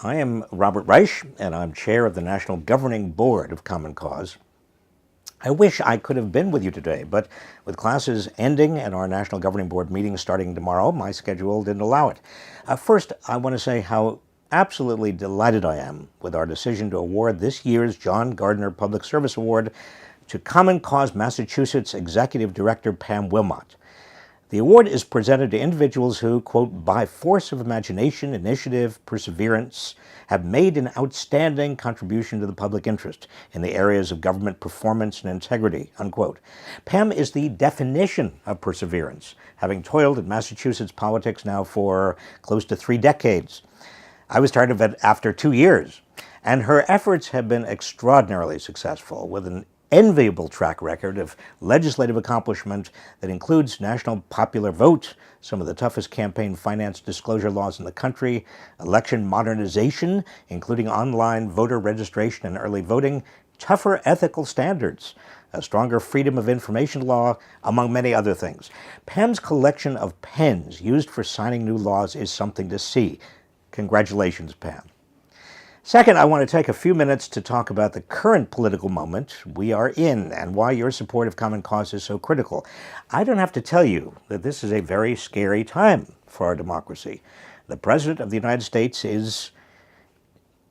I am Robert Reich, and I'm chair of the National Governing Board of Common Cause. I wish I could have been with you today, but with classes ending and our National Governing Board meeting starting tomorrow, my schedule didn't allow it. First, I want to say how absolutely delighted I am with our decision to award this year's John Gardner Public Service Award to Common Cause Massachusetts Executive Director Pam Wilmot. The award is presented to individuals who, quote, by force of imagination, initiative, perseverance, have made an outstanding contribution to the public interest in the areas of government performance and integrity, unquote. Pam is the definition of perseverance, having toiled in Massachusetts politics now for close to 3 decades. I was tired of it after 2 years, and her efforts have been extraordinarily successful, with an enviable track record of legislative accomplishment that includes national popular vote, some of the toughest campaign finance disclosure laws in the country, election modernization, including online voter registration and early voting, tougher ethical standards, a stronger freedom of information law, among many other things. Pam's collection of pens used for signing new laws is something to see. Congratulations, Pam. Second, I want to take a few minutes to talk about the current political moment we are in and why your support of Common Cause is so critical. I don't have to tell you that this is a very scary time for our democracy. The President of the United States is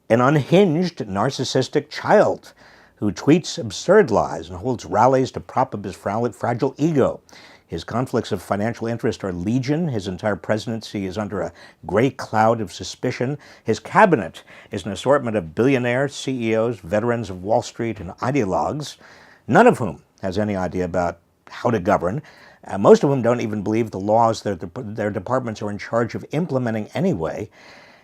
an unhinged, narcissistic child who tweets absurd lies and holds rallies to prop up his fragile ego. His conflicts of financial interest are legion. His entire presidency is under a gray cloud of suspicion. His cabinet is an assortment of billionaires, CEOs, veterans of Wall Street, and ideologues, none of whom has any idea about how to govern. Most of whom don't even believe the laws that their departments are in charge of implementing anyway.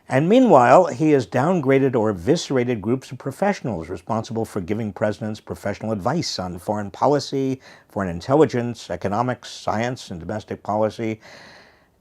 And meanwhile, he has downgraded or eviscerated groups of professionals responsible for giving presidents professional advice on foreign policy, foreign intelligence, economics, science, and domestic policy.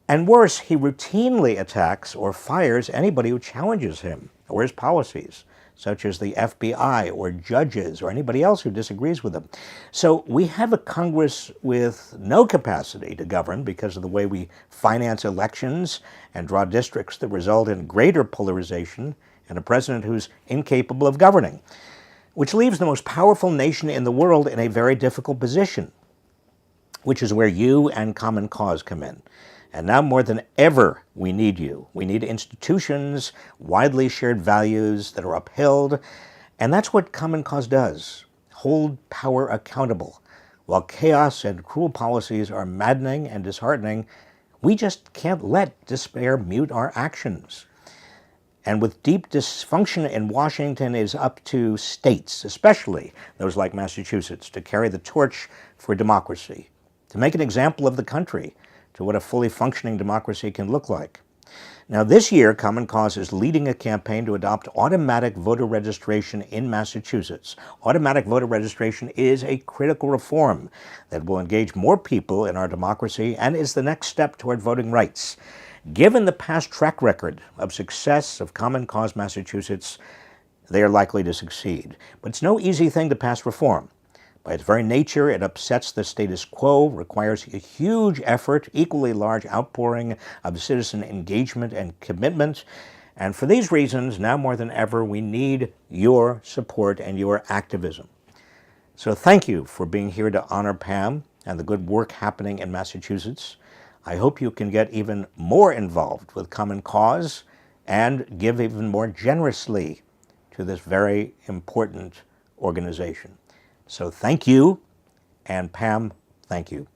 And worse, he routinely attacks or fires anybody who challenges him or his policies, such as the FBI or judges or anybody else who disagrees with him. So we have a Congress with no capacity to govern because of the way we finance elections and draw districts that result in greater polarization, and a president who's incapable of governing, which leaves the most powerful nation in the world in a very difficult position, which is where you and Common Cause come in. And now more than ever, we need you. We need institutions, widely shared values that are upheld. And that's what Common Cause does, hold power accountable. While chaos and cruel policies are maddening and disheartening, we just can't let despair mute our actions. And with deep dysfunction in Washington, it is up to states, especially those like Massachusetts, to carry the torch for democracy, to make an example of the country, to what a fully functioning democracy can look like. Now, this year, Common Cause is leading a campaign to adopt automatic voter registration in Massachusetts. Automatic voter registration is a critical reform that will engage more people in our democracy and is the next step toward voting rights. Given the past track record of success of Common Cause Massachusetts, they are likely to succeed. But it's no easy thing to pass reform. By its very nature, it upsets the status quo, requires a huge effort, equally large outpouring of citizen engagement and commitment. And for these reasons, now more than ever, we need your support and your activism. So thank you for being here to honor Pam and the good work happening in Massachusetts. I hope you can get even more involved with Common Cause and give even more generously to this very important organization. So thank you, and Pam, thank you.